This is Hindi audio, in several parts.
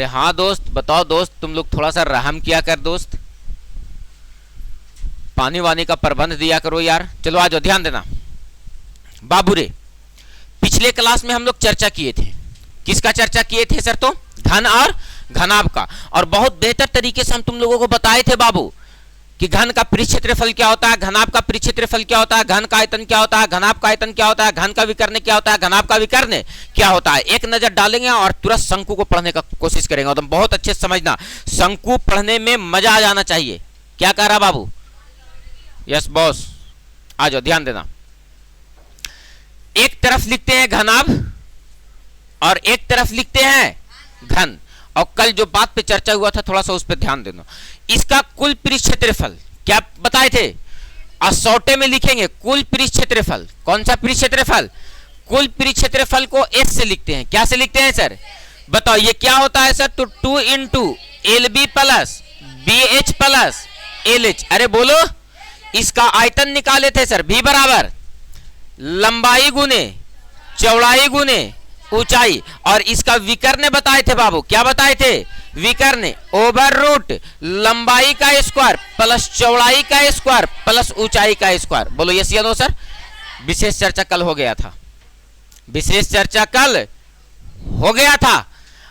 हाँ दोस्त, बताओ दोस्त, तुम लोग थोड़ा सा रहम किया कर दोस्त, पानी वानी का प्रबंध दिया करो यार। चलो आ जाओ, ध्यान देना बाबू रे। पिछले क्लास में हम लोग चर्चा किए थे, किसका चर्चा किए थे सर? तो घन और घनाभ का। और बहुत बेहतर तरीके से हम तुम लोगों को बताए थे बाबू कि घन का परिक्षेत्रफल क्या होता है, घनाभ का परिक्षेत्रफल क्या होता है, घन का आयतन क्या होता है, घनाभ का आयतन क्या होता है, घन का विकर्ण क्या होता है, घनाभ का विकर्ण क्या होता है। एक नजर डालेंगे और तुरंत शंकु को पढ़ने का कोशिश करेंगे। तुम बहुत अच्छे से समझना, शंकु पढ़ने में मजा आ जाना चाहिए। क्या कह रहा बाबू? यस बॉस, आ जाओ, ध्यान देना। एक तरफ लिखते हैं घनाभ और एक तरफ लिखते हैं घन। और कल जो बात पे चर्चा हुआ था थोड़ा सा उस पर ध्यान देना। इसका कुल परिक्षेत्रफल क्या बताए थे? असौटे में लिखेंगे कुल परिक्षेत्रफल। कौन सा परिक्षेत्रफल? कुल परिक्षेत्रफल को एस से लिखते हैं। क्या से लिखते हैं सर? बताओ ये क्या होता है सर? तो 2 into L B plus B H plus L H. अरे बोलो, इसका आयतन निकाले थे सर, भी बराबर लंबाई गुने चौड़ाई गुने ऊंचाई। और इसका विकर्ण बताए थे बाबू। क्या बताए थे? विकर्ण ओवर रूट लंबाई का स्क्वायर प्लस चौड़ाई का स्क्वायर प्लस ऊंचाई का स्क्वायर। बोलो यस या नो सर? विशेष चर्चा कल हो गया था, विशेष चर्चा कल हो गया था।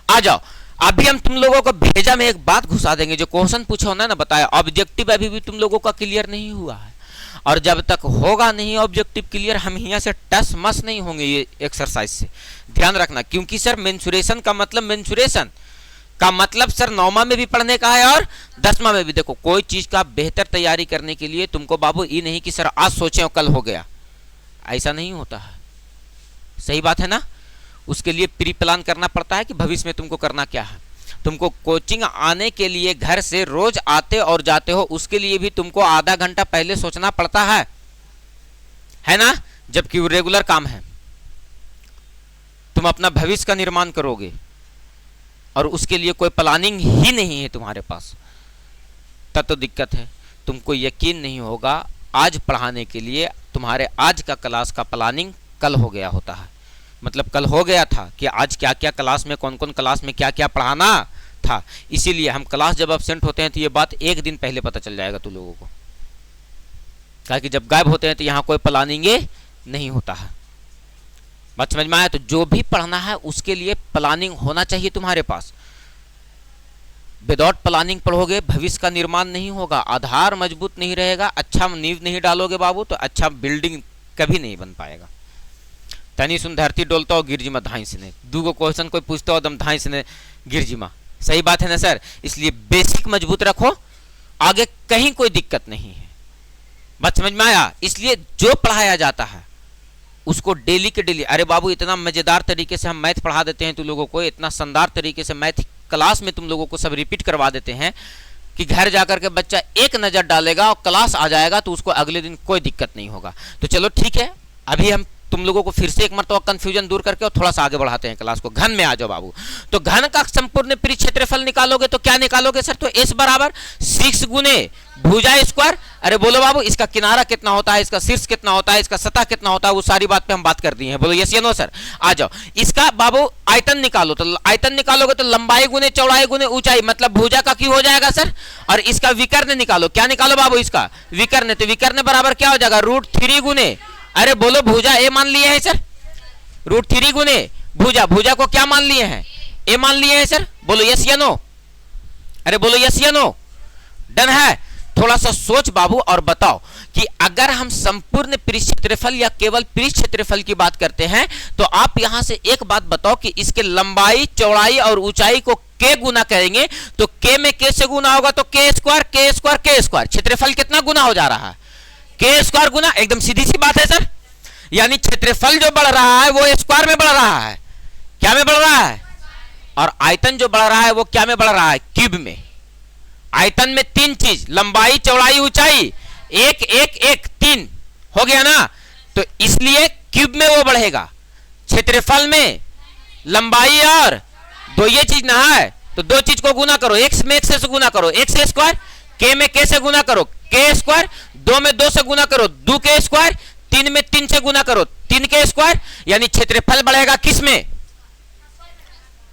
आ जाओ, अभी हम तुम लोगों को भेजा में एक बात घुसा देंगे। जो क्वेश्चन पूछा होना ना, बताया ऑब्जेक्टिव अभी भी तुम लोगों का क्लियर नहीं हुआ है। और जब तक होगा नहीं ऑब्जेक्टिव क्लियर, हम यहाँ से टस मस नहीं होंगे ये एक्सरसाइज से। ध्यान रखना, क्योंकि सर मेंसुरेशन का मतलब, मेंसुरेशन का मतलब सर 9वां में भी पढ़ने का है और 10वां में भी। देखो, कोई चीज का बेहतर तैयारी करने के लिए तुमको बाबू ये नहीं कि सर आज सोचे और कल हो गया, ऐसा नहीं होता है। सही बात है ना? उसके लिए प्री प्लान करना पड़ता है कि भविष्य में तुमको करना क्या है। तुमको कोचिंग आने के लिए घर से रोज आते और जाते हो, उसके लिए भी तुमको आधा घंटा पहले सोचना पड़ता है ना? जबकि वो रेगुलर काम है। तुम अपना भविष्य का निर्माण करोगे और उसके लिए कोई प्लानिंग ही नहीं है तुम्हारे पास, तब तो दिक्कत है। तुमको यकीन नहीं होगा, आज पढ़ाने के लिए तुम्हारे आज का क्लास का प्लानिंग कल हो गया होता है। मतलब कल हो गया था कि आज क्या क्या क्लास में, कौन कौन क्लास में क्या क्या पढ़ाना था। इसीलिए हम क्लास जब एब्सेंट होते हैं तो ये बात एक दिन पहले पता चल जाएगा तुम लोगों को, क्योंकि जब गायब होते हैं तो यहाँ कोई प्लानिंग नहीं होता है। बात समझ में आया? तो जो भी पढ़ना है उसके लिए प्लानिंग होना चाहिए तुम्हारे पास। विदाउट प्लानिंग पढ़ोगे भविष्य का निर्माण नहीं होगा, आधार मजबूत नहीं रहेगा, अच्छा नींव नहीं डालोगे बाबू तो अच्छा बिल्डिंग कभी नहीं बन पाएगा। तनी सुन धरती डोलता हो गिरजिमा धाई से ने, दूगो क्वेश्चन कोई पूछता हो दम धाई से ने गिरजिमा। सही बात है ना सर? इसलिए बेसिक मजबूत रखो, आगे कहीं कोई दिक्कत नहीं है। बात समझ में आया? इसलिए जो पढ़ाया जाता है उसको डेली के डेली, अरे बाबू इतना मजेदार तरीके से हम मैथ पढ़ा देते हैं तुम लोगों को, इतना शानदार तरीके से मैथ क्लास में तुम लोगों को सब रिपीट करवा देते हैं कि घर जाकर के बच्चा एक नजर डालेगा और क्लास आ जाएगा तो उसको अगले दिन कोई दिक्कत नहीं होगा। तो चलो ठीक है, अभी हम तुम लोगों को फिर से एक मरतबा कंफ्यूजन दूर करके और थोड़ा सा आगे बढ़ाते हैं क्लास को। घन में आ जाओ बाबू। तो घन का संपूर्ण परिक्षेत्रफल निकालोगे तो क्या निकालोगे सर? तो एस बराबर 6 गुने भुजा स्क्वायर। अरे बोलो बाबू, इसका किनारा कितना होता है, इसका शीर्ष कितना होता है, इसका सतह कितना होता है, वो सारी बात पे हम बात कर दी है। बोलो यस या नो सर? आ जाओ, इसका बाबू आयतन निकालो। तो आयतन निकालोगे तो लंबाई गुने चौड़ाई गुने ऊंचाई, मतलब भुजा का क्यों हो जाएगा सर? और इसका विकर्ण निकालो। क्या निकालो बाबू? इसका विकर्ण। तो विकर्ण बराबर क्या हो जाएगा? √3 गुने, अरे बोलो भुजा ए मान लिए हैं सर, √3 गुने भुजा। भुजा को क्या मान लिए हैं? ए मान लिए हैं सर। बोलो यस या नो? अरे बोलो यस या नो? डन है? थोड़ा सा सोच बाबू और बताओ कि अगर हम संपूर्ण परिक्षेत्रफल या केवल परिक्षेत्रफल की बात करते हैं तो आप यहां से एक बात बताओ कि इसके लंबाई चौड़ाई और ऊंचाई को के गुना करेंगे तो के में के से गुना होगा तो के स्क्वायर के स्क्वायर के स्क्वायर। क्षेत्रफल कितना गुना हो जा रहा है? के स्क्वायर गुना। एकदम सीधी सी बात है सर। यानी क्षेत्रफल जो बढ़ रहा है वो स्क्वायर में बढ़ रहा है। क्या में बढ़ रहा है? और आयतन जो बढ़ रहा है वो क्या में बढ़ रहा है? क्यूब में। आयतन में 3 चीज, लंबाई चौड़ाई ऊंचाई, 1 1 1 3 हो गया ना? तो इसलिए क्यूब में वो बढ़ेगा। क्षेत्रफल में लंबाई और दो ये चीज ना है तो दो चीज को गुना करो, x में x से गुना करो, x स्क्वायर, k में k से गुना करो, k स्क्वायर, 2 में 2 से गुना करो, 2 के स्क्वायर, 3 में 3 से गुना करो, 3 के स्क्वायर। यानी क्षेत्रफल बढ़ेगा किस में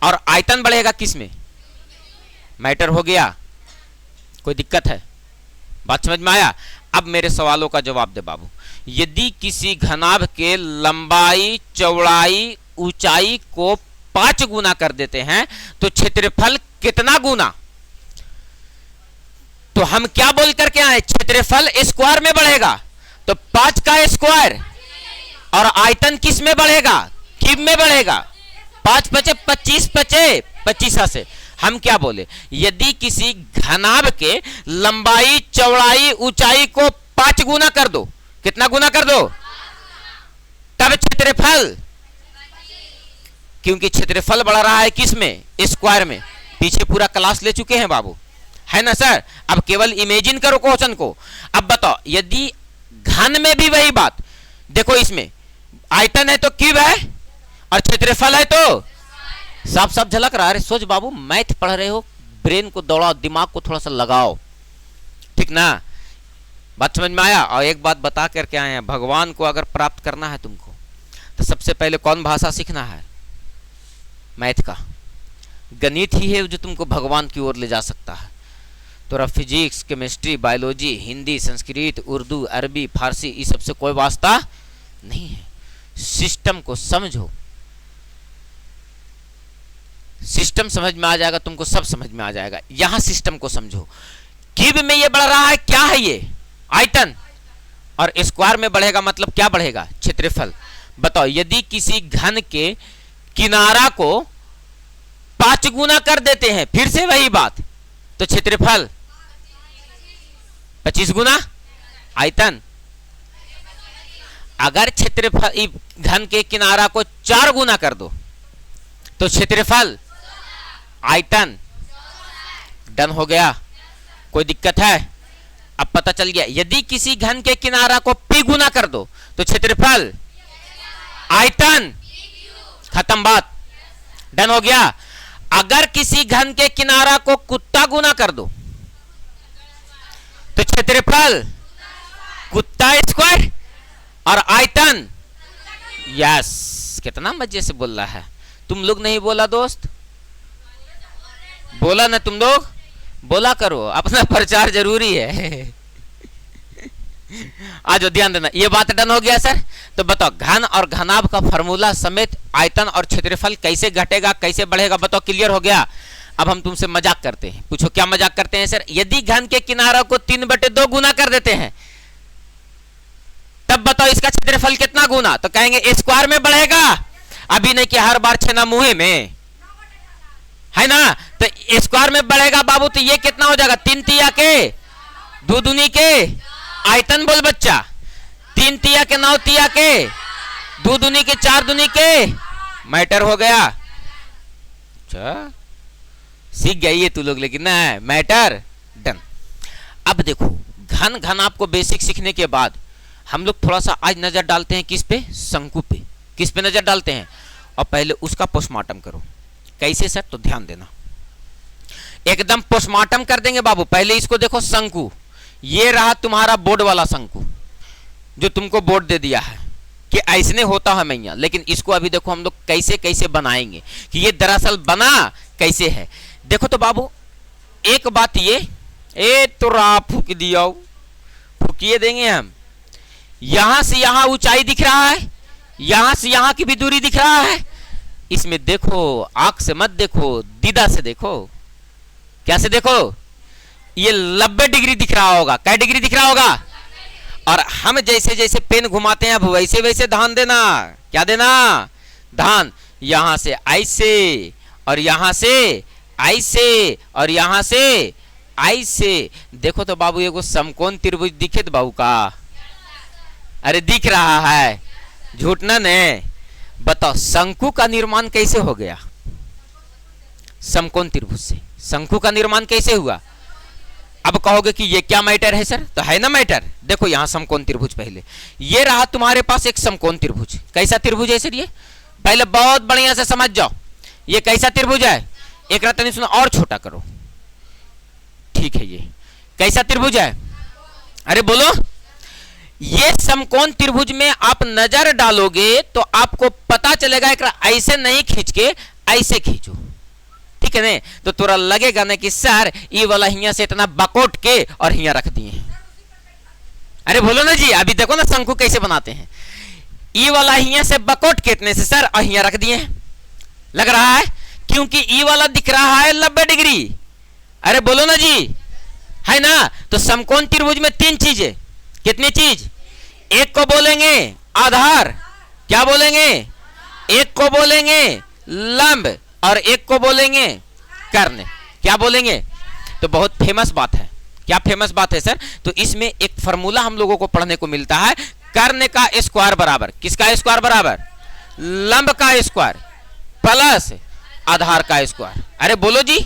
और आयतन बढ़ेगा किस में? मैटर हो गया, कोई दिक्कत है? बात समझ में आया? अब मेरे सवालों का जवाब दे बाबू। यदि किसी घनाभ के लंबाई, चौड़ाई, ऊंचाई को 5 गुना कर देते हैं तो क्षेत्रफल कितना गुना? तो हम क्या बोल करके आए? क्षेत्रफल स्क्वायर में बढ़ेगा, तो 5 का स्क्वायर, और आयतन किस में बढ़ेगा? क्यूब में बढ़ेगा। 5 पचे 25, पचे 25 से हम क्या बोले? यदि किसी घनाभ के लंबाई, चौड़ाई, ऊंचाई को 5 गुना कर दो, कितना गुना कर दो? तब क्षेत्रफल, क्योंकि क्षेत्रफल बढ़ रहा है किस में? स्क्वायर में। पीछे पूरा क्लास ले चुके हैं बाबू, है ना सर? अब केवल इमेजिन करो क्वेश्चन को। अब बताओ, यदि घन में भी वही बात, देखो इसमें आयतन है तो क्यूब है, और क्षेत्रफल है तो साफ साफ झलक रहा है। सोच बाबू, मैथ पढ़ रहे हो, ब्रेन को दौड़ाओ, दिमाग को थोड़ा सा लगाओ, ठीक ना? बात समझ में आया? और एक बात बता करके आए हैं, भगवान को अगर प्राप्त करना है तुमको, तो सबसे पहले कौन भाषा सीखना है? मैथ का। गणित ही है जो तुमको भगवान की ओर ले जा सकता है। तो physics, chemistry, biology, Hindi, Sanskrit, Urdu, अरबी, फारसी, इस सबसे कोई वास्ता नहीं है। सिस्टम को समझो, सिस्टम समझ में आ जाएगा तुमको, सब समझ में आ जाएगा। यहां सिस्टम को समझो। क्यूब में ये बढ़ रहा है, क्या है ये? आयतन। और स्क्वायर में बढ़ेगा मतलब क्या बढ़ेगा? क्षेत्रफल। बताओ, यदि किसी घन के किनारा को 5 गुना कर देते हैं, फिर से वही बात, तो क्षेत्रफल 25 गुना आयतन। अगर क्षेत्रफल घन के किनारा को 4 गुना कर दो तो क्षेत्रफल, आयतन। डन हो गया? कोई दिक्कत है? अब पता चल गया। यदि किसी घन के किनारा को पी गुना कर दो तो क्षेत्रफल, आयतन, खत्म बात। डन हो गया? अगर किसी घन के किनारा को कुत्ता गुना कर दो तो क्षेत्रफल, कुत्ता स्क्वायर, और आयतन, यस। कितना मजे से बोल रहा है। तुम लोग नहीं बोला दोस्त? बोला ना तुम लोग? बोला करो, अपना प्रचार जरूरी है। आज ध्यान देना। ये बात डन हो गया सर? तो बताओ, घन और घनाभ का फार्मूला समेत आयतन और क्षेत्रफल कैसे घटेगा, कैसे बढ़ेगा? बताओ, क्लियर हो गया? अब हम तुमसे मजाक करते हैं। पूछो, क्या मजाक करते हैं सर? यदि घन के किनारा को 3/2 गुना कर देते हैं, तब बताओ इसका क्षेत्रफल कितना गुना? तो कहेंगे स्क्वायर में बढ़ेगा। अभी नहीं कि हर बार छेना मुहे में, है ना? तो स्क्वायर में बढ़ेगा बाबू, तो ये कितना हो जाएगा? 3 तिया के 2 दूनी के आयतन। बोल बच्चा, 3 तिया के 9 तिया के 2 दूनी के 4 दूनी के मैटर हो गया। अच्छा, सीख गई है तू लोग, लेकिन ना मैटर। डन। अब देखो, घन घन आपको बेसिक सीखने के बाद हम लोग थोड़ा सा आज नजर डालते हैं किस पे? शंकु पे। किस पे नजर डालते हैं? और पहले उसका पोस्टमार्टम करो। कैसे सर? तो ध्यान देना, एकदम पोस्टमार्टम कर देंगे बाबू। पहले इसको देखो, शंकु। ये रहा तुम्हारा बोर्ड वाला शंकु, जो तुमको बोर्ड दे दिया है कि ऐसने होता है मैया। लेकिन इसको अभी देखो हम लोग कैसे कैसे बनाएंगे, कि ये दरअसल बना कैसे है। देखो तो बाबू, एक बात ये तो रा फूक दिया, फूकिए देंगे हम। यहां से यहां ऊंचाई दिख रहा है, यहां से यहां की भी दूरी दिख रहा है। इसमें देखो, आंख से मत देखो, दीदा से देखो। क्या से देखो? ये 90 डिग्री दिख रहा होगा। क्या डिग्री दिख रहा होगा? और हम जैसे जैसे पेन घुमाते हैं, अब वैसे वैसे ध्यान देना। क्या देना? ध्यान। यहां से ऐसे, और यहां से ऐसे, और यहां से ऐसे। देखो तो बाबू, एगो समकोण त्रिभुज दिखे तो बाबू का? अरे दिख रहा है, झूठ ना ने। बताओ, शंकु का निर्माण कैसे हो गया? समकोण त्रिभुज से। शंकु का निर्माण कैसे हुआ? अब कहोगे कि ये क्या मैटर है सर? तो है ना मैटर। देखो यहां समकोण त्रिभुज, पहले ये रहा तुम्हारे पास एक समकोण त्रिभुज। कैसा त्रिभुज है सर ये? पहले बहुत बढ़िया से समझ जाओ, ये कैसा त्रिभुज है? एक रतनी सुनो, और छोटा करो। ठीक है, ये कैसा त्रिभुज है? अरे बोलो। ये समकोण त्रिभुज में आप नजर डालोगे तो आपको पता चलेगा, एक ऐसे नहीं खींच के ऐसे खींचो। ठीक है ने, तो तोरा लगेगा ना कि सर ई वाला हिया से इतना बकोट के और हिया रख दिए। अरे बोलो ना जी, अभी देखो ना शंकु कैसे बनाते हैं, ई वाला हिया से बकोट के इतने से सर और हिया रख दिए। लग रहा है क्योंकि ई वाला दिख रहा है 90 डिग्री। अरे बोलो ना जी, है ना। तो समकोण त्रिभुज में तीन चीजें, कितनी चीज, एक को बोलेंगे आधार, क्या बोलेंगे, एक को बोलेंगे लंब और एक को बोलेंगे कर्ण, क्या बोलेंगे। तो बहुत फेमस बात है, क्या फेमस बात है सर। तो इसमें एक फॉर्मूला हम लोगों को पढ़ने को मिलता है, कर्ण का स्क्वायर बराबर, किसका स्क्वायर बराबर, लंब का स्क्वायर प्लस आधार का स्क्वायर। अरे बोलो जी,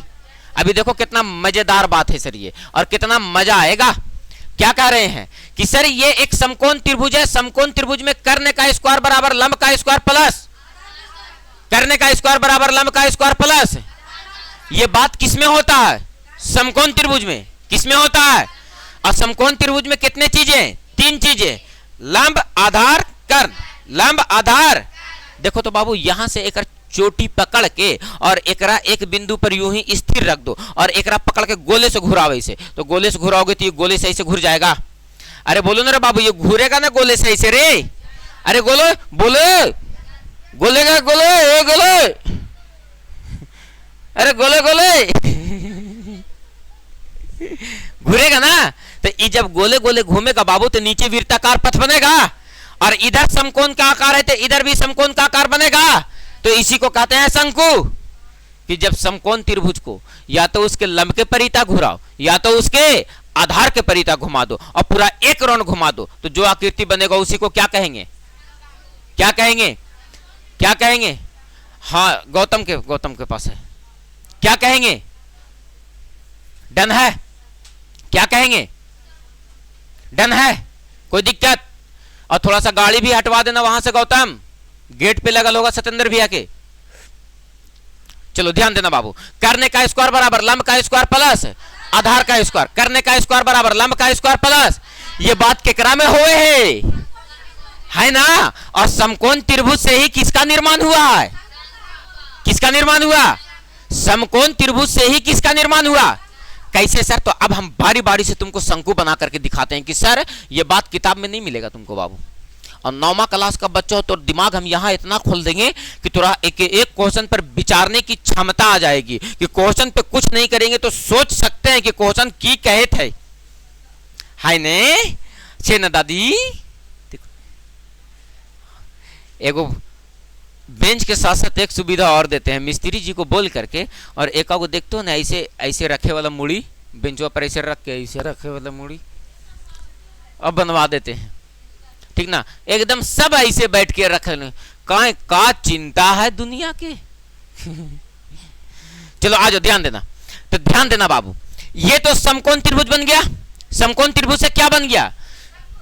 अभी देखो कितना मजेदार बात है सर ये, और कितना मजा आएगा। क्या कह रहे हैं कि सर ये एक समकोण त्रिभुज है, समकोण त्रिभुज में कर्ण का स्क्वायर बराबर लंब का स्क्वायर प्लस, कर्ण का स्क्वायर बराबर लंब का स्क्वायर प्लस। ये बात किसमें होता है, समकोण त्रिभुज में, किसमें होता है। और समकोण त्रिभुज में कितने चीजें, तीन चीजें, लंब आधार कर्ण, लंब आधार। देखो तो बाबू यहां से एक चोटी पकड़ के और एकरा एक बिंदु पर यूं ही स्थिर रख दो और एकरा पकड़ के गोले से घुराओ ऐसे, तो गोले से घुराओगे तो ये गोले से ऐसे घुर जाएगा। अरे बोलो ना रे बाबू, ये घूरेगा ना गोले से ऐसे रे। अरे बोलो बोलो, गोले का गोले, ओ गोले, अरे गोले गोले घूरेगा ना। तो ये जब गोले गोले घूमेगा बाबू तो नीचे वृत्ताकार पथ बनेगा, और इधर समकोण का आकार है तो इधर भी समकोण का आकार बनेगा। तो इसी को कहते हैं शंकु, कि जब समकोण त्रिभुज को या तो उसके लंब के परिता घुराओ या तो उसके आधार के परिता घुमा दो और पूरा एक राउंड घुमा दो, तो जो आकृति बनेगा उसी को क्या कहेंगे, क्या कहेंगे, क्या कहेंगे। हाँ गौतम के पास है, क्या कहेंगे, डन है, क्या कहेंगे, डन है, कोई दिक्कत। और थोड़ा सा गाड़ी भी हटवा देना वहां से गौतम, गेट पे लगा होगा सतेंद्र भैया के। चलो ध्यान देना बाबू, कर्ण का स्क्वायर बराबर लंब का स्क्वायर प्लस आधार का स्क्वायर, कर्ण का स्क्वायर बराबर लंब का स्क्वायर प्लस। ये बात केकरा में हुए है ना। और समकोण त्रिभुज से ही किसका निर्माण हुआ है, किसका निर्माण हुआ, समकोण त्रिभुज से ही किसका निर्माण हुआ। कैसे सर, तो अब हम बारी बारी से तुमको शंकु बना करके दिखाते हैं कि सर ये बात किताब में नहीं मिलेगा तुमको बाबू। और 9वां क्लास का बच्चा हो तो दिमाग हम यहाँ इतना खोल देंगे कि तुरा एक एक क्वेश्चन पर विचारने की क्षमता आ जाएगी, कि क्वेश्चन पे कुछ नहीं करेंगे तो सोच सकते हैं कि क्वेश्चन की कहे थे, हाय ने छे न दादी। एगो बेंच के साथ साथ एक सुविधा और देते हैं, मिस्त्री जी को बोल करके और एक को देखते हो ना ऐसे ऐसे रखे वाला मुड़ी, बेंचवा पर ऐसे रख के ऐसे रखे वाला मुड़ी अब बनवा देते हैं, ठीक ना। एकदम सब ऐसे बैठ के रख ले, का चिंता है दुनिया के। चलो आ जाओ, ध्यान देना। तो ध्यान देना बाबू, ये तो समकोण त्रिभुज बन गया, समकोण त्रिभुज से क्या बन गया,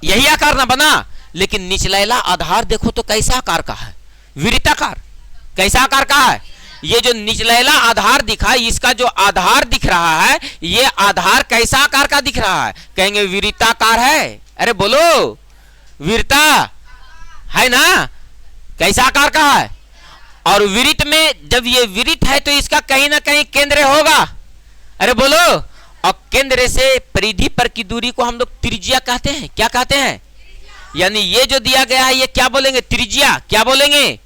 यही आकार ना बना, लेकिन निचलेला आधार देखो तो कैसा आकार का है, वृत्ताकार, कैसा आकार का है। ये जो निचलेला आधार दिखा, इसका जो आधार दिख रहा है, ये आधार कैसा आकार का दिख रहा है, कहेंगे वृत्ताकार है। अरे बोलो, वृत्ता है ना, कैसा आकार का है। और वृत्त में जब ये वृत्त है तो इसका कहीं ना कहीं केंद्र होगा। अरे बोलो, और केंद्र से परिधि पर की दूरी को हम लोग त्रिज्या कहते हैं, क्या कहते हैं, यानी ये जो दिया गया है ये क्या बोलेंगे, त्रिज्या, क्या बोलेंगे।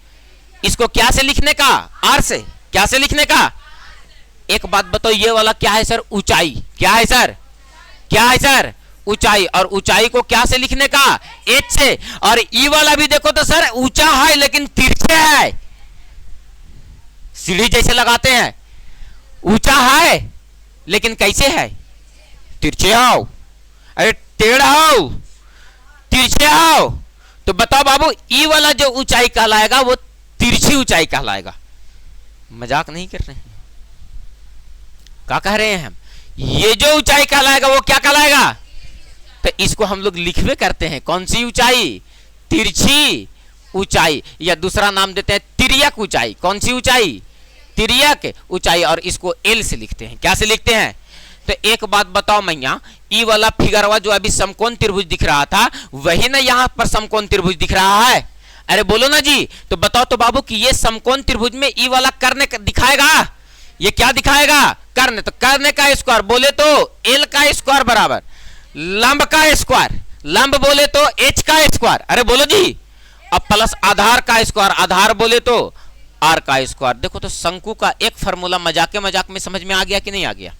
इसको क्या से लिखने का, आर से, क्या से लिखने का। एक बात बताओ, ये वाला क्या है सर, ऊंचाई, क्या है सर, क्या है सर, ऊंचाई। और ऊंचाई को क्या से लिखने का, एच से। और ई वाला भी देखो तो सर ऊंचा है लेकिन तिरछे है, सीढ़ी जैसे लगाते हैं, ऊंचा है लेकिन कैसे है, तिरछे हो। अरे टेढ़ा हो, तिरछे हो। तो बताओ बाबू, ई वाला जो ऊंचाई कहलाएगा वो तिरछी ऊंचाई कहलाएगा। मजाक नहीं कर रहे हैं, क्या कह रहे हैं हम, ये जो ऊंचाई कहलाएगा वो क्या कहलाएगा। तो इसको हम लोग लिखवे करते हैं, कौन सी ऊंचाई, तिरछी ऊंचाई, या दूसरा नाम देते हैं तिर्यक ऊंचाई। कौन सी ऊंचाई, तिर्यक ऊंचाई। और इसको एल से लिखते हैं, क्या से लिखते हैं। तो एक बात बताओ मैया, ई वाला फिगरवा जो अभी समकोण त्रिभुज दिख रहा था वही ना यहाँ पर समकोण त्रिभुज दिख रहा है। अरे बोलो ना जी। तो बताओ तो बाबू कि ये समकोण त्रिभुज में ई वाला कर्ण दिखाएगा, ये क्या दिखाएगा? कर्ण। तो कर्ण का स्क्वायर बोले तो एल का स्क्वायर बराबर लंब का स्क्वायर, लंब बोले तो एच का स्क्वायर, अरे बोलो जी, अब प्लस आधार का स्क्वायर, आधार बोले तो आर का स्क्वायर। देखो तो शंकु का एक फार्मूला मजाक मजाक में समझ में आ गया कि नहीं आ गया?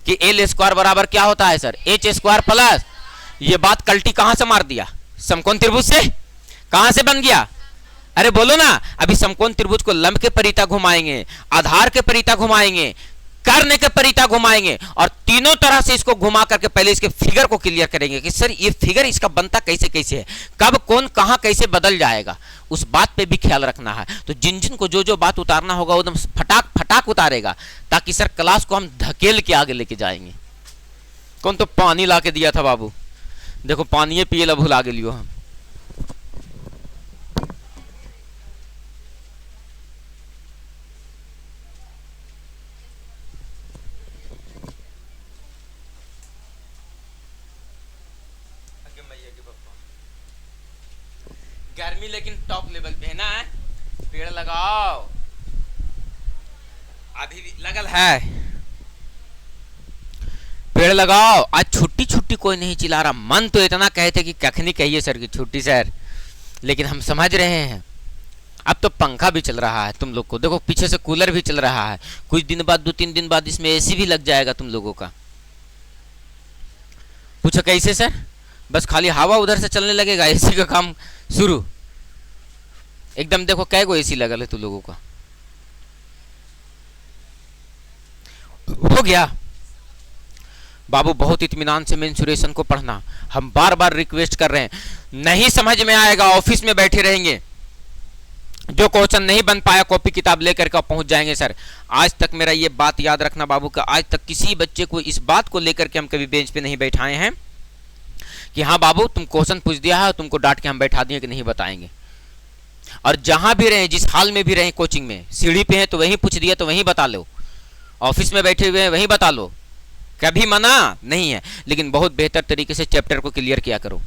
कि एल स्क्वायर बराबर क्या होता है सर? एच स्क्वायर प्लस, ये बात कल्टी कहां से मार दिया? समकोण त्रिभुज से। कहां से बन गया? अरे बोलो ना। अभी समकोण त्रिभुज को लंब के परिता घुमाएंगे, आधार के परिता घुमाएंगे, कर्ण के परिता घुमाएंगे, और तीनों तरह से इसको घुमा करके पहले इसके फिगर को क्लियर करेंगे कि सर ये फिगर इसका बनता कैसे कैसे है, कब कौन कहां कैसे बदल जाएगा, उस बात पे भी ख्याल रखना है। तो जिन जिन को जो जो बात उतारना होगा वो एकदम फटाक फटाक उतारेगा, ताकि सर क्लास को हम धकेल के आगे लेके जाएंगे। कौन तो पानी ला के दिया था बाबू, देखो पानी पिए ला भुला गेलियो हम। गर्मी लेकिन टॉप लेवल पे है ना। पेड़ लगाओ, अभी भी लगल है, पेड़ लगाओ। आज छुट्टी छुट्टी कोई नहीं चिल्ला रहा। मन तो इतना कहते कि कखनी कहिए सर की छुट्टी सर, लेकिन हम समझ रहे हैं अब तो पंखा भी चल रहा है तुम लोग को, देखो पीछे से कूलर भी चल रहा है, कुछ दिन बाद 2-3 दिन बाद इसमें एसी भी लग जाएगा तुम लोगों का। पूछो कैसे सर? बस खाली हवा उधर से चलने लगेगा, एसी का काम शुरू। एकदम देखो कै गो एसी लगल है तुम लोगों का। हो गया बाबू, बहुत इत्मीनान से मेंसुरेशन को पढ़ना। हम बार बार रिक्वेस्ट कर रहे हैं, नहीं समझ में आएगा ऑफिस में बैठे रहेंगे, जो क्वेश्चन नहीं बन पाया कॉपी किताब लेकर के पहुंच जाएंगे सर। आज तक मेरा ये बात याद रखना बाबू का, आज तक किसी बच्चे को इस बात को लेकर के हम कभी बेंच पे नहीं बैठाए हैं कि हाँ बाबू तुम क्वेश्चन पूछ दिया है, तुमको डांट के हम बैठा दिए कि नहीं बताएंगे। और जहां भी रहे, जिस हाल में भी रहे, कोचिंग में सीढ़ी पे हैं तो वहीं पूछ दिया तो वहीं बता लो, ऑफिस में बैठे हुए हैं वहीं बता लो, कभी मना नहीं है। लेकिन बहुत बेहतर तरीके से चैप्टर को क्लियर किया करो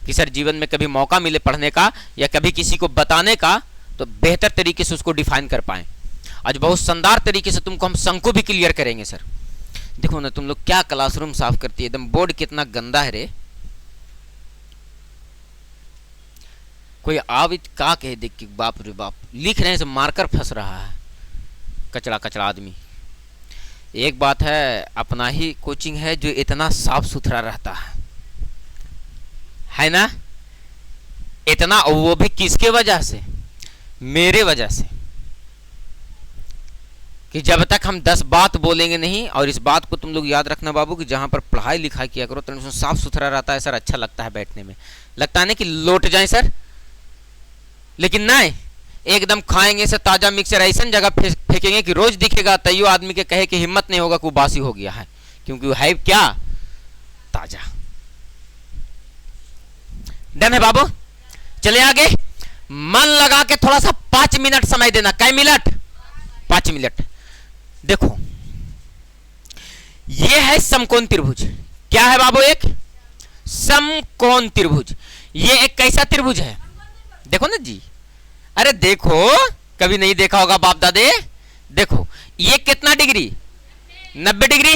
कि सर जीवन में कभी मौका मिले पढ़ने का या कभी किसी को बताने का, तो बेहतर तरीके से उसको डिफाइन कर पाएं। आज बहुत शानदार तरीके से तुमको हम शंकु भी क्लियर करेंगे सर। देखो ना तुम लोग क्या क्लासरूम साफ करती है, एकदम बोर्ड कितना गंदा है रे। कोई आविद का कहे देख कि बाप रे बाप, लिख रहे हैं मार्कर फंस रहा है, कचरा कचरा आदमी। एक बात है, अपना ही कोचिंग है जो इतना साफ सुथरा रहता है ना, इतना, वो भी किसके वजह से? मेरे वजह से। कि जब तक हम 10 बात बोलेंगे नहीं, और इस बात को तुम लोग याद रखना बाबू कि जहां पर पढ़ाई लिखाई किया करो तो उसमें साफ सुथरा रहता है सर, अच्छा लगता है बैठने में, लगता है ना कि लौट जाए सर। लेकिन नहीं, एकदम खाएंगे से ताजा मिक्सचर ऐसा जगह फेंकेंगे कि रोज दिखेगा, तैयो आदमी के कहे कि हिम्मत नहीं होगा कि बासी हो गया है, क्योंकि वो है क्या? ताजा। डन है बाबू, चले आगे। मन लगा के थोड़ा सा 5 मिनट समय देना। कै मिनट? 5 मिनट। देखो ये है समकोण त्रिभुज। क्या है बाबू? एक समकोण त्रिभुज। ये एक कैसा त्रिभुज है? देखो ना जी, अरे देखो, कभी नहीं देखा होगा बाप दादे। देखो ये कितना डिग्री? 90 डिग्री।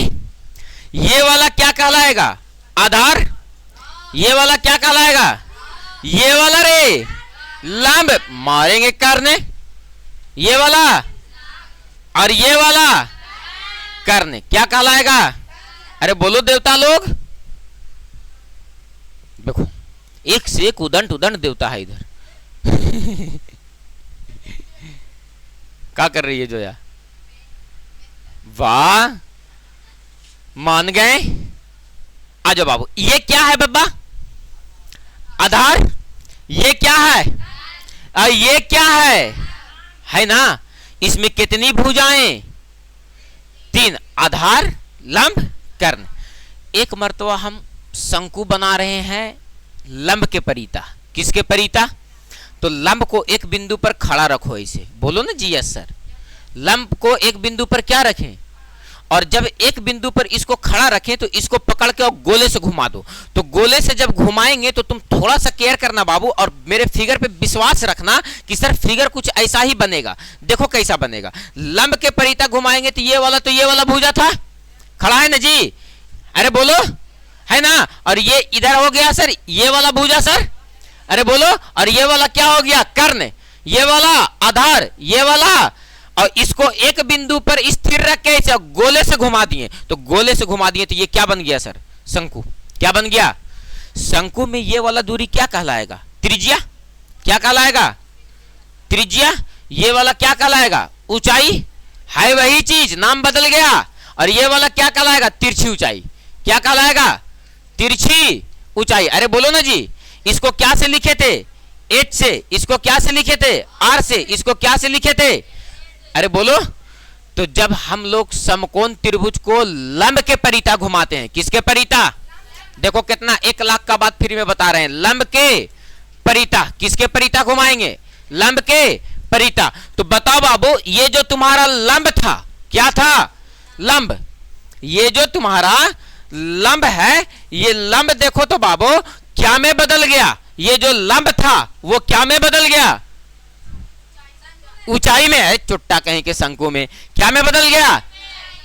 ये वाला क्या कहलाएगा? आधार। ये वाला क्या कहलाएगा? ये वाला रे लंब, मारेंगे कर्ण। ये वाला और ये वाला कर्ण क्या कहलाएगा? अरे बोलो देवता लोग। देखो एक से एक उदंड उदंड देवता है इधर। क्या कर रही है जोया? वाह, मान गए। आ जाओ बाबू। ये क्या है बब्बा? आधार। ये क्या है? और ये क्या है ना? इसमें कितनी भुजाएं? 3। आधार, लंब, कर्ण। एक मर्तबा हम शंकु बना रहे हैं लंब के परिता। किसके परिता? तो लंब को एक बिंदु पर खड़ा रखो ऐसे, बोलो ना जी यस सर। लंब को एक बिंदु पर क्या रखें? और जब एक बिंदु पर इसको खड़ा रखें तो इसको पकड़ के और गोले से घुमा दो। तो गोले से जब घुमाएंगे तो तुम थोड़ा सा केयर करना बाबू, और मेरे फिगर पे विश्वास रखना कि सर फिगर कुछ ऐसा ही बनेगा। देखो कैसा बनेगा, लंब के परिता घुमाएंगे तो ये वाला भुजा था, खड़ा है ना जी, अरे बोलो, है ना। और ये इधर हो गया सर ये वाला भुजा सर, अरे बोलो। और ये वाला क्या हो गया, कर्ण, ये वाला आधार, ये वाला, और इसको एक बिंदु पर स्थिर रख के इसे गोले से घुमा दिए। तो गोले से घुमा दिए तो ये क्या बन गया सर, शंकु। क्या बन गया, शंकु में ये वाला दूरी क्या कहलाएगा, त्रिज्या। क्या कहलाएगा, त्रिज्या। ये वाला क्या कहलाएगा, ऊंचाई, है वही चीज, नाम बदल गया। और ये वाला क्या कहलाएगा, तिरछी ऊंचाई। क्या कहलाएगा, तिरछी ऊंचाई। अरे बोलो ना जी, इसको क्या से लिखे थे, एच से, इसको क्या से लिखे थे, आर से, इसको क्या से लिखे थे, अरे बोलो। तो जब हम लोग समकोण त्रिभुज को लंब के परिता घुमाते हैं, किसके परिता, देखो कितना 1 लाख का बात फ्री में बता रहे हैं, लंब के परिता, किसके परिता घुमाएंगे, लंब के परिता। तो बताओ बाबू, ये जो तुम्हारा लंब था, क्या था, लंब, ये जो तुम्हारा लंब है, ये लंब देखो तो बाबू क्या में बदल गया, ये जो लंब था वो क्या में बदल गया, ऊंचाई में है, चुट्टा कहीं के शंकु में क्या में बदल गया,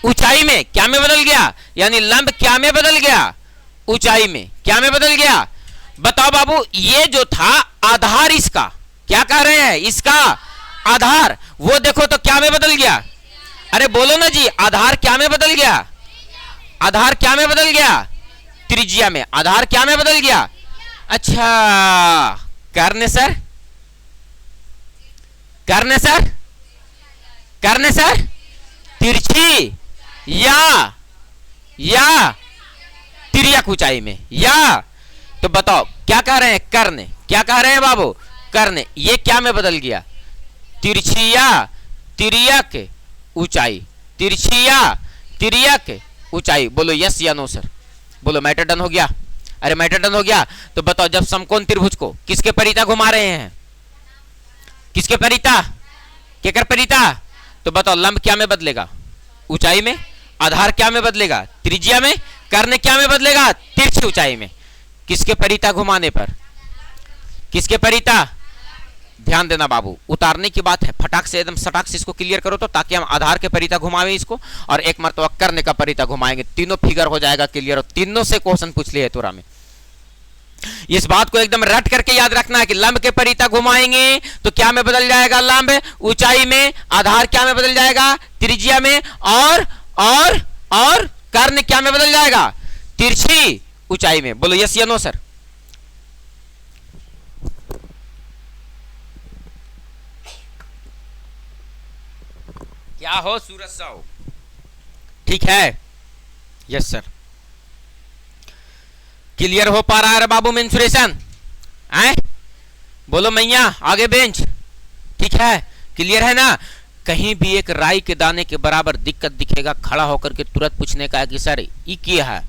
ऊंचाई में। क्या में बदल गया, यानी लंब क्या में बदल गया, ऊंचाई में। क्या में बदल गया, बताओ बाबू। ये जो था आधार इसका, क्या कह रहे हैं, इसका आधार, वो देखो तो क्या में बदल गया, अरे बोलो ना जी, आधार क्या में बदल गया, आधार क्या में बदल गया, त्रिज्या में। आधार क्या में बदल गया, अच्छा कर्ण सर, कर्ण सर, कर्ण सर, तिरछी या तिर्यक ऊंचाई में, या। तो बताओ क्या कह रहे हैं, कर्ण। क्या कह रहे हैं बाबू, कर्ण। ये क्या में बदल गया, तिरछी या तिर्यक ऊंचाई, तिरछी या तिर्यक ऊंचाई। बोलो यस या नो सर, बोलो मैटर डन हो गया। अरे मैटर डन हो गया। तो बताओ, जब समकोण त्रिभुज को किसके परिता घुमा रहे हैं, किसके परिता, केकर परिता। तो बताओ लंब क्या में बदलेगा, ऊंचाई में। आधार क्या में बदलेगा, त्रिज्या में। कर्ण क्या में बदलेगा, तिरछी ऊंचाई में। किसके परिता घुमाने पर, किसके परिता। ध्यान देना बाबू, उतारने की बात है, फटाक से एकदम सटाक से इसको क्लियर करो तो, ताकि हम आधार के परिता घुमावे इसको, और एक मरतबा कर्ण का परिता घुमाएंगे, तीनों फिगर हो जाएगा क्लियर, और तीनों से क्वेश्चन पूछ लिए तोरा में। इस बात को एकदम रट करके याद रखना है कि लंब के परिता घुमाएंगे तो क्या में बदल जाएगा, लंब ऊंचाई में। आधार क्या में बदल जाएगा, त्रिज्या में। और कर्ण क्या में बदल जाएगा, तिरछी ऊंचाई में। बोलो यस या नो सर। क्या हो सूरज साहब, ठीक है, यस सर। क्लियर हो पा रहा है बाबू मेंसुरेशन, आए बोलो मैया, आगे बेंच, ठीक है, क्लियर है ना। कहीं भी एक राई के दाने के बराबर दिक्कत दिखेगा, खड़ा होकर के तुरंत पूछने का है कि सर ये क्या है,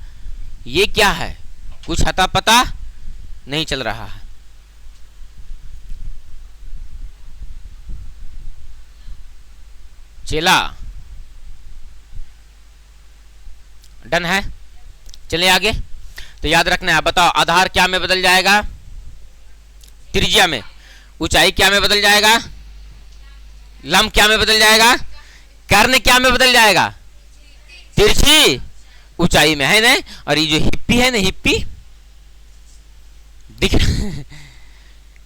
ये क्या है, कुछ हता पता नहीं चल रहा है। चला डन है, चलिए आगे। तो याद रखना है, बताओ आधार क्या में बदल जाएगा, त्रिज्या में। ऊंचाई क्या में बदल जाएगा, लंब क्या में बदल जाएगा, कर्ण क्या में बदल जाएगा, तिरछी ऊंचाई में, है ना। और ये जो हिप्पी है ना, हिप्पी दिख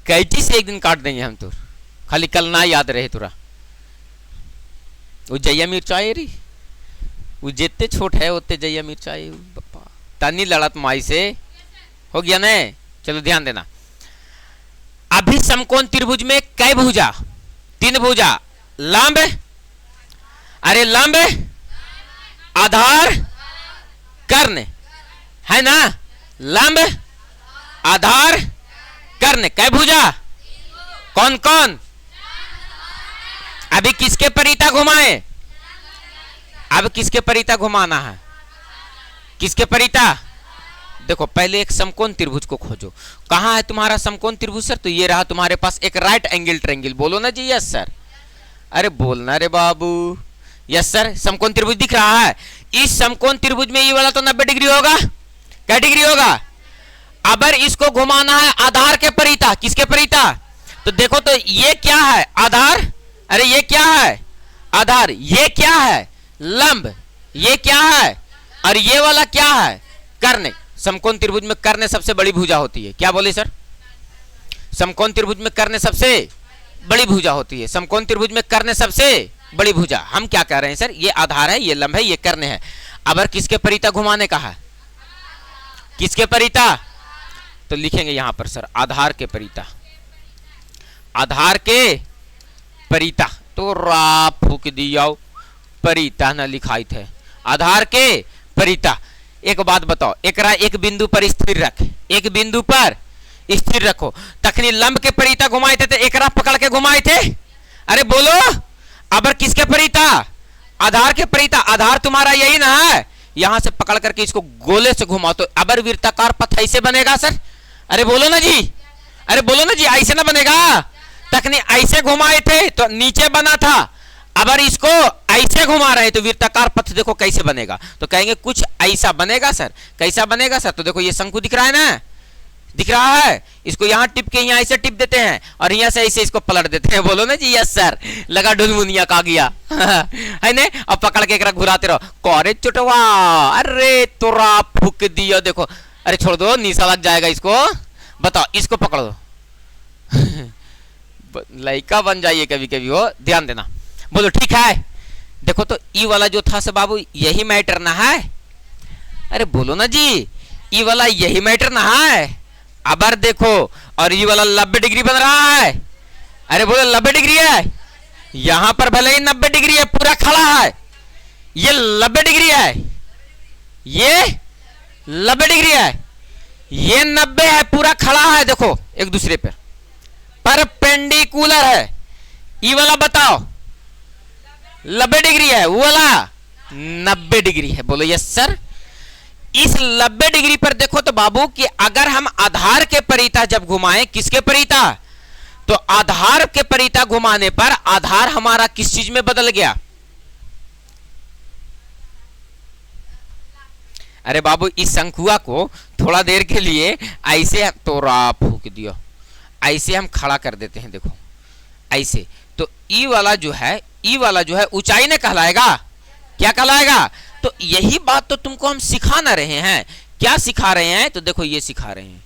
कैची से एक दिन काट देंगे हम तो, खाली कल ना याद रहे तुरा। वो जया मिर्चाई री, वो जितने छोट है उतने जया मिर्चाई, तनी लड़त माई से हो गया ना। चलो ध्यान देना, अभी समकोण त्रिभुज में कै भुजा, 3 भुजा, लंब, अरे लंब, आधार, कर्ण, है ना। लंब, आधार, कर्ण, कै भुजा, कौन कौन। अभी किसके परिता घुमाए, अब किसके परिता घुमाना है, किसके परिता। देखो पहले एक समकोण त्रिभुज को खोजो, कहां है तुम्हारा समकोण त्रिभुज सर, तो ये रहा तुम्हारे पास एक राइट एंगल ट्रायंगल। बोलो ना जी यस सर, अरे बोलना रे बाबू, यस सर, समकोण त्रिभुज दिख रहा है। इस समकोण त्रिभुज में ये वाला तो 90 डिग्री होगा। क्या डिग्री होगा? अगर इसको घुमाना है आधार के परिता, किसके परिता? तो देखो तो ये क्या है? आधार। अरे ये क्या है? आधार। ये क्या है? लंब। ये क्या है? और ये वाला क्या है? कर्ण। समकोण त्रिभुज में कर्ण सबसे बड़ी भुजा होती है। क्या बोले सर? समकोण त्रिभुज में कर्ण सबसे बड़ी भुजा होती है। समकोण त्रिभुज में कर्ण सबसे बड़ी भुजा। हम क्या कह रहे हैं सर? ये आधार है, ये लंब है, ये कर्ण है। अगर किसके परिता घुमाने का है? किसके परिता? तो लिखेंगे यहां पर सर आधार के परिता। आधार के परिता तो रा फूक दिया, परिता न लिखाई थे। आधार के परिता। एक बात बताओ, एकरा एक बिंदु पर स्थिर रख, एक बिंदु पर स्थिर रखो। तखनी लंब के परिता घुमाए थे तो एकरा पकड़ के घुमाए थे। अरे बोलो, अब किसके परिता? आधार के परिता। आधार तुम्हारा यही ना है, यहां से पकड़ करके इसको गोले से घुमाओ तो अबर वृत्ताकार पथ ऐसे बनेगा सर। अरे बोलो ना जी, अरे बोलो ना जी, ऐसे ना बनेगा। तखनी ऐसे घुमाए थे तो नीचे बना था, अगर इसको ऐसे घुमा रहे तो वृत्ताकार पथ देखो कैसे बनेगा। तो कहेंगे कुछ ऐसा बनेगा सर। कैसा बनेगा सर? तो देखो ये शंकु दिख रहा है ना, दिख रहा है। इसको यहाँ टिप के यहाँ ऐसे टिप देते हैं और यहाँ से ऐसे इसको पलट देते हैं। बोलो ना जी, यस सर। लगा ढुलमुनिया का गया है ने। अब पकड़ के एक घुराते रहो। कौरे चुटवा, अरे तोरा फूक दिया। देखो, अरे छोड़ दो, निशा लग जाएगा इसको। बताओ, इसको पकड़ दो लड़का बन जाइए कभी कभी हो, ध्यान देना। बोलो ठीक है। देखो तो ई वाला जो था सब बाबू यही मैटर ना है। अरे बोलो ना जी, ई वाला यही मैटर ना है। अबर देखो, और ये वाला 90 डिग्री बन रहा है। अरे बोलो 90 डिग्री है। यहां पर भले ही 90 डिग्री है, पूरा खड़ा है। ये 90 डिग्री है, ये 90 डिग्री है, ये 90 है, पूरा खड़ा है। देखो एक दूसरे पर परपेंडिकुलर है। ये वाला बताओ 90 डिग्री है, वो वाला 90 डिग्री है। बोलो यस सर। इस 90 डिग्री पर देखो तो बाबू कि अगर हम आधार के परिता जब घुमाएं, किसके परिता? तो आधार के परिता घुमाने पर आधार हमारा किस चीज में बदल गया? अरे बाबू इस शंकुआ को थोड़ा देर के लिए ऐसे तोरा फूक दियो, ऐसे हम खड़ा कर देते हैं। देखो ऐसे, तो ई वाला जो है, ई वाला जो है ऊंचाई ने कहलाएगा। क्या कहलाएगा? तो यही बात तो तुमको हम सिखा ना रहे हैं। क्या सिखा रहे हैं? तो देखो ये सिखा रहे हैं,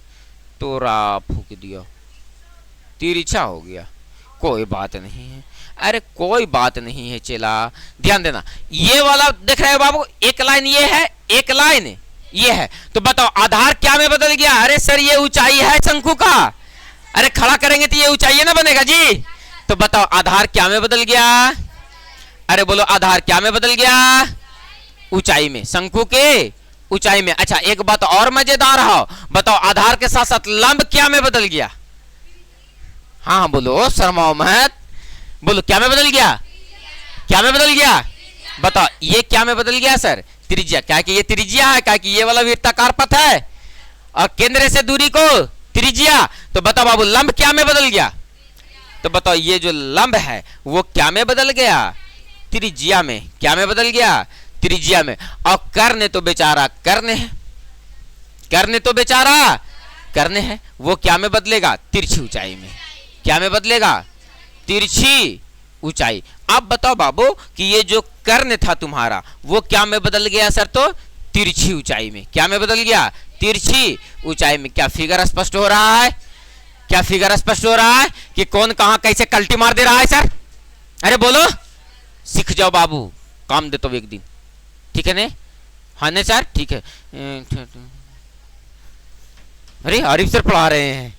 तोरा फूक दियो, तिरछा हो गया, कोई बात नहीं है। अरे कोई बात नहीं है चेला, ध्यान देना। ये वाला देख रहे हो बाबू, एक लाइन ये है, एक लाइन ये है। तो बताओ आधार क्या में बदल गया? अरे सर ये ऊंचाई है शंकु का। अरे खड़ा करेंगे तो ये ऊंचाई ना बनेगा जी। तो बताओ आधार क्या में बदल गया? अरे बोलो आधार क्या में बदल गया? ऊंचाई में, शंकु के ऊंचाई में। अच्छा एक बात और मजेदार हो, बताओ आधार के साथ साथ लंब क्या में बदल गया? हाँ बोलो, शर्माओ मत, बोलो क्या में बदल गया? क्या में बदल गया? बताओ ये क्या में बदल गया सर? त्रिज्या। क्या कि ये त्रिज्या है, क्या कि ये वाला वृत्ताकार पथ है और केंद्र से दूरी को त्रिज्या। तो बताओ बाबू लंब क्या में बदल गया? तो बताओ ये जो लंब है वो क्या में बदल गया? त्रिज्या में। क्या में बदल गया? त्रिज्या में। और कर्ण तो बेचारा कर्ण है, कर्ण तो बेचारा कर्ण है, वो क्या में बदलेगा? तिरछी ऊंचाई में। क्या में बदलेगा? तिरछी ऊंचाई। अब बताओ बाबू कि ये जो कर्ण था तुम्हारा वो क्या में बदल गया सर? तो तिरछी ऊंचाई में। क्या में बदल गया? तिरछी ऊंचाई में। क्या फिगर स्पष्ट हो रहा है? क्या फिगर स्पष्ट हो रहा है कि कौन कहां कैसे कल्टी मार दे रहा है सर? अरे बोलो, सीख जाओ बाबू, काम दे तो एक दिन, ठीक है ने? हाँ ने सर, ठीक है। अरे आरिफ सर पढ़ा रहे हैं।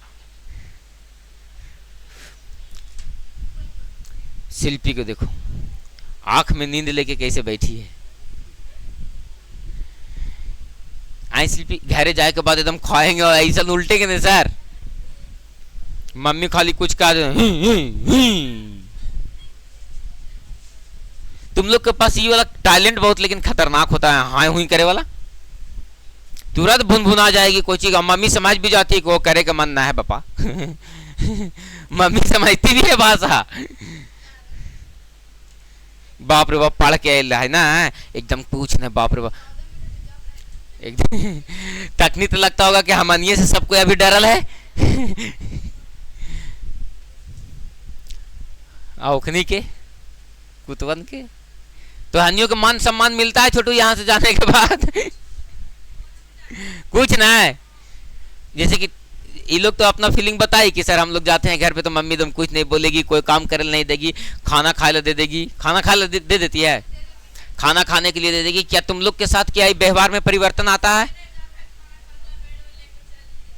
शिल्पी को देखो, आंख में नींद लेके कैसे बैठी है। आई शिल्पी, घरे जाए के बाद एकदम खाएंगे और ऐसा उल्टेंगे नहीं सर। मम्मी खाली कुछ कहा, तुम लोग के पास ये वाला टैलेंट बहुत लेकिन खतरनाक होता है, हाँ हुई करे वाला। तुरंत भुन भुन आ जाएगी कोई चीज। मम्मी समझ भी जाती है कि वो करे का मन ना है पापा मम्मी समझती भी है भाषा। बाप रे बाप, पढ़ के है ना एकदम पूछने, बाप रे बाप एकदम तकनी तो लगता होगा कि हमनिये से सबको अभी डरल है। औखनी के कुतवन के तो हनियों को मान सम्मान मिलता है छोटू यहाँ से जाने के बाद। कुछ ना है, जैसे कि ये लोग तो अपना फीलिंग बताए कि सर हम लोग जाते हैं घर पे तो मम्मी तुम कुछ नहीं बोलेगी, कोई काम करे नहीं देगी, खाना खाए ला दे देगी, खाना खाए ला दे देती है, खाना खाने के लिए दे देगी। क्या तुम लोग के साथ क्या व्यवहार में परिवर्तन आता है?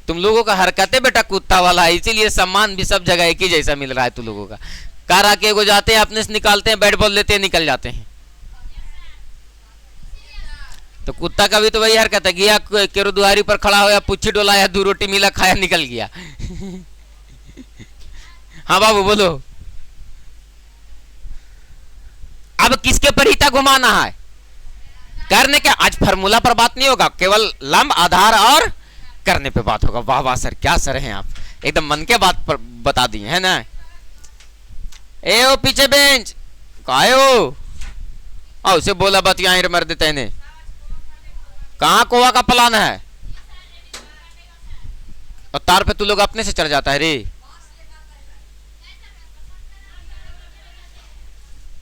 तुम लोगों का हरकतें बेटा कुत्ता वाला है, इसीलिए सम्मान भी सब जगह एक ही जैसा मिल रहा है तुम लोगों का। कार आके को जाते हैं अपने से निकालते हैं, बैट बॉल लेते हैं निकल जाते हैं। तो कुत्ता का भी तो वही हरकत है, गया केरो दुआरी पर खड़ा होया, पुच्छी डोलाया, 2 रोटी मिला, खाया, निकल गया। हाँ बाबू बोलो, अब किसके परिता घुमाना है? करने के। आज फार्मूला पर बात नहीं होगा, केवल लंब, आधार और करने पे बात होगा। वाह वाह सर, क्या सर हैं आप, एकदम मन के बात पर बता दिए है ना। ए ओ पीछे बेंच काहे हो, आओ उसे बोला बतिया मर देते हैं। कहाँ कोवा का प्लान है? और तार पे तू लोग अपने से चढ़ जाता है रे।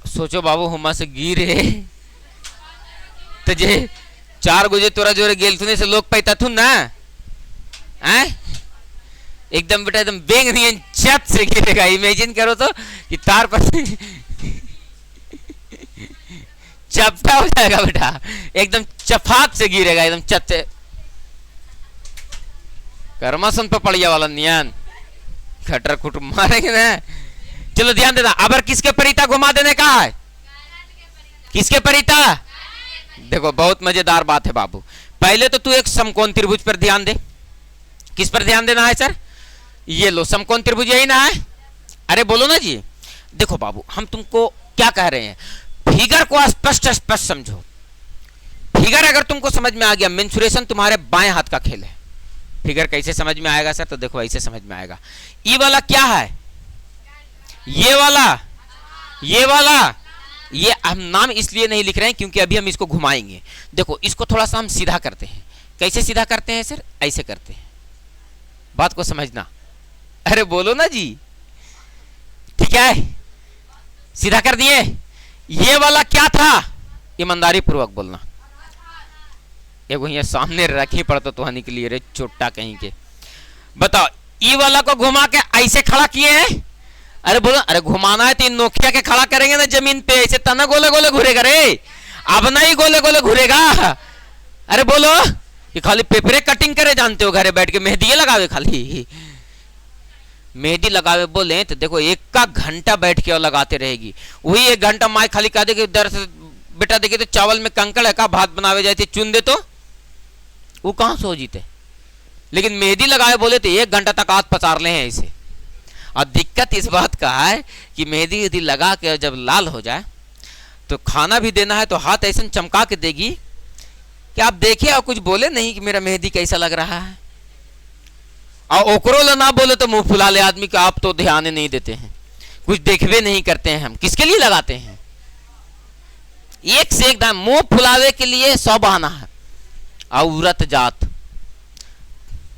सोचो बाबू हुमा से गिरे तो जे 4 गुजे तोरा जोरे गेल थुने से लोग पैता थुन ना हैं? एकदम बेटा एकदम बेंग नहीं छत से गिरेगा। इमेजिन करो तो कि तार पर चपटा हो जाएगा बेटा, एकदम चफाक से गिरेगा, एकदम चत्ते कर्मासन पे पड़िया वाला नियन खटर खुट मारेंगे ना। चलो ध्यान देना, अब किसके परिता घुमा देने का है? किसके परिता? देखो बहुत मजेदार बात है बाबू। पहले तो तू एक समकोण त्रिभुज पर ध्यान दे। किस पर ध्यान देना है सर? ये लो समकोण त्रिभुज, यही ना है? अरे बोलो ना जी। देखो बाबू हम तुमको क्या कह रहे हैं, फिगर को स्पष्ट स्पष्ट समझो। फिगर अगर तुमको समझ में आ गया, मेंसुरेशन तुम्हारे बाएं हाथ का खेल है। फिगर कैसे समझ में आएगा सर? तो देखो ऐसे समझ में आएगा। ये वाला क्या है? ये वाला, ये वाला, ये हम नाम इसलिए नहीं लिख रहे हैं क्योंकि अभी हम इसको घुमाएंगे। देखो इसको थोड़ा सा हम सीधा करते हैं। कैसे सीधा करते हैं सर? ऐसे करते हैं, बात को समझना। अरे बोलो ना जी, ठीक है सीधा कर दिए। ये वाला क्या था? ईमानदारी पूर्वक बोलना। एगो यहाँ सामने रखी पड़ता तो हनी के लिए रे छोटा कहीं के। बताओ, ई वाला को घुमा के ऐसे खड़ा किए हैं। अरे बोलो, अरे घुमाना है तो इन नोकिया के खड़ा करेंगे ना जमीन पे, ऐसे तना गोले गोले घूरेगा रे, अब नहीं गोले गोले घूरेगा। अरे बोलो, ये खाली पेपरे कटिंग करे जानते हो, घरे बैठ के मेहंदी लगावे, खाली मेहंदी लगावे बोले तो देखो 1 घंटा बैठ के और लगाते रहेगी। वही 1 घंटा माई खाली कह दे दर से बेटा देखे तो चावल में कंकड़ है का, भात बनावे जाते चुन दे तो वो कहां सो जीते। लेकिन मेहंदी लगावे बोले तो 1 घंटा तक हाथ पसार ले हैं ऐसे। और दिक्कत इस बात का है कि मेहंदी यदि लगा के जब लाल हो जाए तो खाना भी देना है तो हाथ ऐसा चमका के देगी कि आप देखे और कुछ बोले नहीं कि मेरा मेहंदी कैसा लग रहा है। और ओकरो ला ना बोले तो मुंह फुला ले आदमी का, आप तो ध्यान नहीं देते हैं, कुछ देखवे नहीं करते हैं। हम किसके लिए लगाते हैं? एक से एक दाम मुंह फुलावे के लिए 100 बहाना है। औरत जात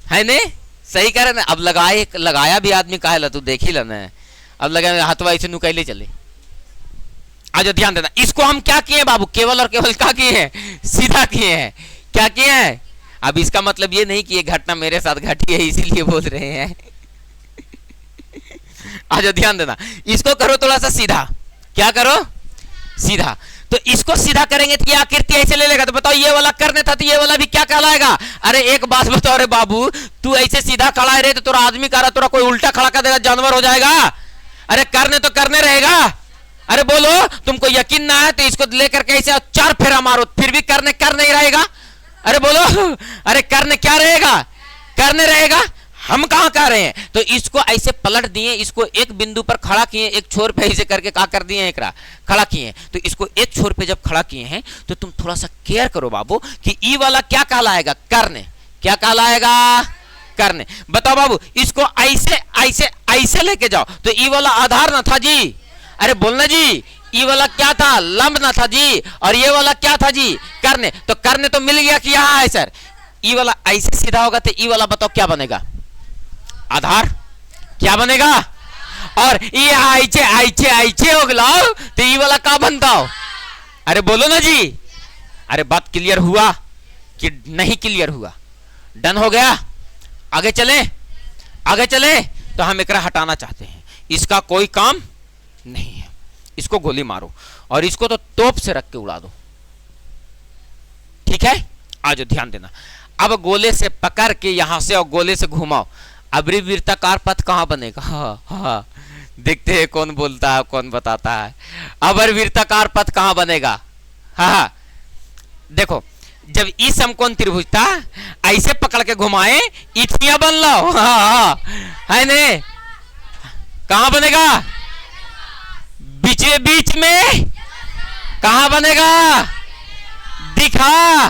है ने, सही करे ना। अब लगाए लगाया भी आदमी काहे ला, तू देख ही लेना है। अब लगा हाथवा ऐसे नुकैले चले। आज ध्यान देना, इसको हम क्या किए बाबू? केवल और केवल क्या किए हैं? सीधा किए हैं। क्या किए हैं? अब इसका मतलब ये नहीं कि ये घटना मेरे साथ घटी है इसीलिए बोल रहे हैं। आज ध्यान देना, इसको करो थोड़ा सा सीधा। क्या करो? सीधा। तो इसको सीधा करेंगे तो ये आकृति ऐसे ले लेगा। तो बताओ ये वाला करने था तो ये वाला भी क्या कहलाएगा? अरे एक बात बताओ रे बाबू, तू ऐसे सीधा खड़ा है रे तो तोरा आदमी कह रहा, तोरा कोई उल्टा खड़ा कर देगा, जानवर हो जाएगा। अरे करने तो करने रहेगा। अरे बोलो, तुमको यकीन ना है तो इसको लेकर के ऐसे 4 फेरा मारो फिर भी करने कर नहीं रहेगा। अरे बोलो, अरे करने क्या रहेगा? करने रहेगा। हम कहां कह रहे हैं? तो इसको ऐसे पलट दिए, इसको एक बिंदु पर खड़ा किए, एक छोर पे ऐसे करके क्या कर दिए, एकरा खड़ा किए। तो इसको एक छोर पे जब खड़ा किए हैं तो तुम थोड़ा सा केयर करो बाबू कि ई वाला क्या कहलाएगा? करने। क्या कहलाएगा? करने। बताओ बाबू, इसको ऐसे ऐसे ऐसे लेके जाओ तो ई वाला आधार ना था जी। अरे बोलना जी, ई वाला क्या था, लंब ना था जी, और ये वाला क्या था जी, कर्ण। तो कर्ण तो मिल गया कि यहाँ है सर। ई वाला ऐसे सीधा होगा तो ई वाला बताओ क्या बनेगा, आधार। क्या बनेगा, और ये आइचे आइचे आइचे हो गया तो ई वाला क्या बनता हो। अरे बोलो ना जी, अरे बात क्लियर हुआ कि नहीं क्लियर हुआ, डन हो गया। आगे चले, आगे चले। तो हम एकरा हटाना चाहते हैं, इसका कोई काम नहीं है, इसको गोली मारो और इसको तो तोप से रख के उड़ा दो। ठीक है, आज ध्यान देना। अब गोले से पकड़ के यहां से और गोले से घुमाओ, अबरी वृत्ताकार पथ कहां बनेगा। हाँ, देखते हैं कौन बोलता है कौन बताता है। अबर वृत्ताकार पथ कहां बनेगा। हाँ, देखो जब ई समकोण त्रिभुज था ऐसे पकड़ के घुमाए, इठिया बन लो। हाँ, है ने, कहां बनेगा, बीचे बीच में कहां बनेगा, दिखा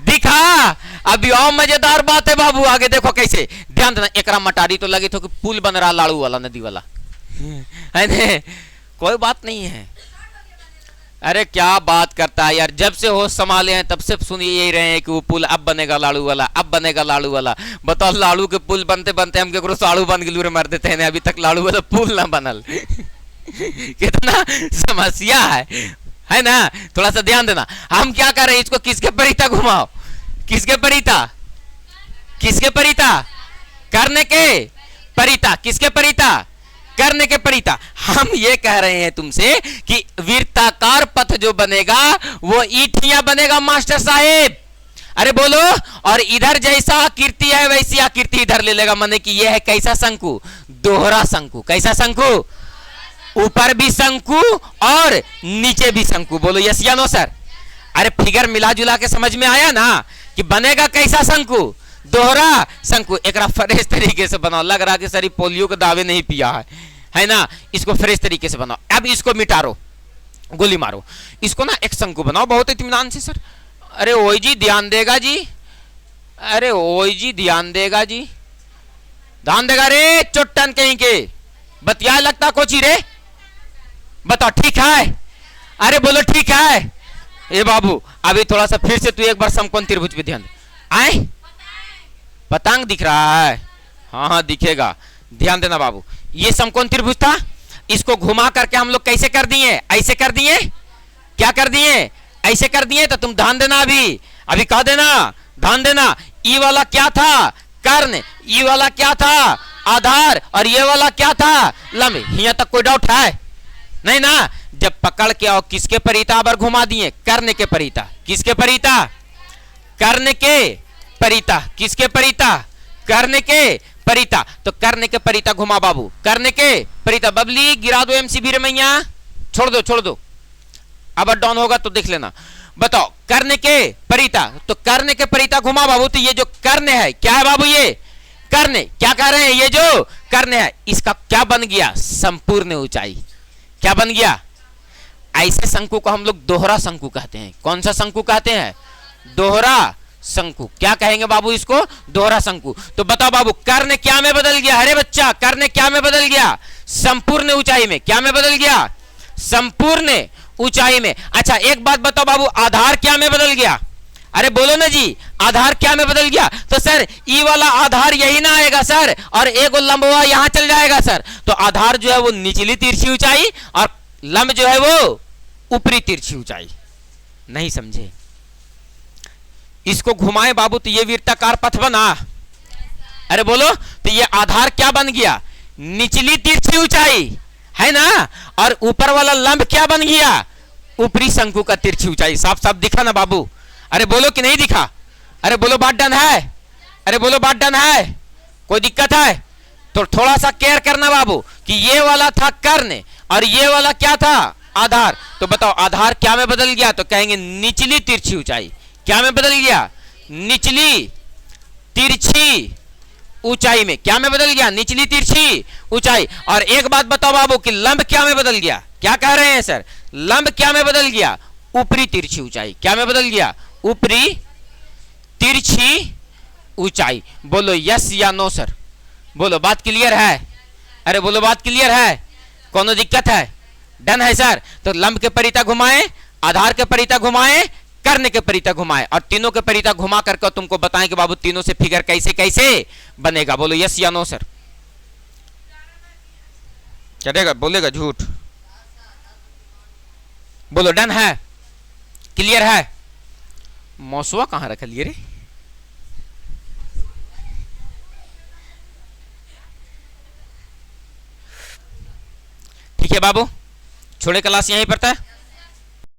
दिखा। अभी और मजेदार बात है बाबू, आगे देखो कैसे, ध्यान देना। एकरा मटारी तो लगे तो कि पुल बन रहा लाड़ू वाला, नदी वाला, है ने, कोई बात नहीं है। अरे क्या बात करता है यार, जब से होश संभाले हैं तब से सुन यही रहे हैं कि वो पुल अब बनेगा लाड़ू वाला, अब बनेगा लाड़ू वाला। बताओ लाड़ू के पुल बनते बनते हम केकरो साड़ू बन गलू मर देते हैं, अभी तक लाड़ू वाला पुल ना बनल। कितना समस्या है ना। थोड़ा सा ध्यान देना, हम क्या कर रहे हैं, इसको किसके परिता घुमाओ, किसके परिता, किसके परिता, करने के परिता, किसके परिता, करने के परिता। हम ये कह रहे हैं तुमसे कि वृत्ताकार पथ जो बनेगा वो ईठिया बनेगा मास्टर साहेब। अरे बोलो, और इधर जैसा आकृति है वैसी आकृति इधर ले लेगा, माने कि ये है कैसा शंकु, दोहरा शंकु। कैसा शंकु, ऊपर भी शंकु और नीचे भी शंकु। बोलो यस या नो सर। अरे फिगर मिला जुला के समझ में आया ना कि बनेगा कैसा शंकु, दोहरा शंकु। एक फ्रेश तरीके से बनाओ, लग रहा कि सर पोलियो के दावे नहीं पिया है ना। इसको फ्रेश तरीके से बनाओ। अब इसको मिटारो, गोली मारो, इसको ना एक शंकु बनाओ बहुत इत्मीनान से सर। अरे ओई जी ध्यान देगा जी, अरे ओई जी ध्यान देगा जी, ध्यान देगा रे चोटन कहीं के, बतिया लगता कोची रे, बताओ ठीक है। अरे बोलो ठीक है। ए बाबू अभी थोड़ा सा फिर से तू एक बार समकोण त्रिभुज पे ध्यान दे। आए पतंग दिख रहा है, हाँ हाँ दिखेगा, ध्यान देना बाबू। ये समकोण त्रिभुज था, इसको घुमा करके हम लोग कैसे कर दिए, ऐसे कर दिए, क्या कर दिए, ऐसे कर दिए। तो तुम ध्यान देना, अभी अभी कह देना, ध्यान देना। ई वाला क्या था, कर्ण, ई वाला क्या था, आधार, और ये वाला क्या था, लंब। यहाँ तक कोई डाउट है नहीं ना। जब पकड़ के और किसके परिता पर घुमा दिए, कर्ण के परिता, किसके परिता, कर्ण के परिता, किसके परिता, कर्ण के परिता। तो कर्ण के परिता घुमा बाबू, कर्ण के परिता। बबली गिरा दो एमसीबी रे मैया, छोड़ दो छोड़ दो, अब डाउन होगा तो देख लेना। बताओ कर्ण के परिता, तो कर्ण के परिता घुमा बाबू। तो ये जो कर्ण है क्या है बाबू, ये कर्ण, क्या कह रहे हैं, ये जो कर्ण है इसका क्या बन गया, संपूर्ण ऊंचाई। क्या बन गया, ऐसे शंकु को हम लोग दोहरा शंकु कहते हैं। कौन सा शंकु कहते हैं, दोहरा शंकु। क्या कहेंगे बाबू इसको, दोहरा शंकु। तो बताओ बाबू कर्ण क्या में बदल गया, अरे बच्चा कर्ण क्या में बदल गया, संपूर्ण ऊंचाई में। क्या में बदल गया, संपूर्ण ऊंचाई में। अच्छा एक बात बताओ बाबू, आधार क्या में बदल गया, अरे बोलो ना जी, आधार क्या में बदल गया। तो सर ई वाला आधार यही ना आएगा सर, और एक लंबवा यहां चल जाएगा सर। तो आधार जो है वो निचली तिरछी ऊंचाई, और लंब जो है वो ऊपरी तिरछी ऊंचाई। नहीं समझे, इसको घुमाए बाबू तो ये वृत्ताकार पथ बना। अरे बोलो, तो ये आधार क्या बन गया, निचली तिरछी ऊंचाई है ना, और ऊपर वाला लंब क्या बन गया, ऊपरी शंकु का तिरछी ऊंचाई। साफ साफ दिखा ना बाबू, अरे बोलो कि नहीं दिखा, अरे बोलो बात डन है, अरे बोलो बात डन है, कोई दिक्कत है। तो थोड़ा सा केयर करना बाबू कि ये वाला था कर्ण और ये वाला क्या था, आधार। तो बताओ आधार क्या में बदल गया, तो कहेंगे निचली तिरछी ऊंचाई। क्या में बदल गया, निचली तिरछी ऊंचाई में। क्या में बदल गया, निचली तिरछी ऊंचाई। और एक बात बताओ बाबू कि लंब क्या में बदल गया, क्या कह रहे हैं सर, लंब क्या में बदल गया, ऊपरी तिरछी ऊंचाई। क्या में बदल गया, ऊपरी तिरछी ऊंचाई। बोलो यस या नो सर, बोलो बात क्लियर है, अरे बोलो बात क्लियर है, कोनो दिक्कत है, डन है सर। तो लंब के परिता घुमाएं, आधार के परिता घुमाएं, कर्ण के परिता घुमाएं और तीनों के परिता घुमा करके तुमको बताएं कि बाबू तीनों से फिगर कैसे कैसे बनेगा। बोलो यस या नो सर। चलेगा, बोलेगा झूठ। बोलो डन है, क्लियर है। मौसुआ कहां रख लिए रे? ठीक है बाबू, छोड़े क्लास यहीं पर था।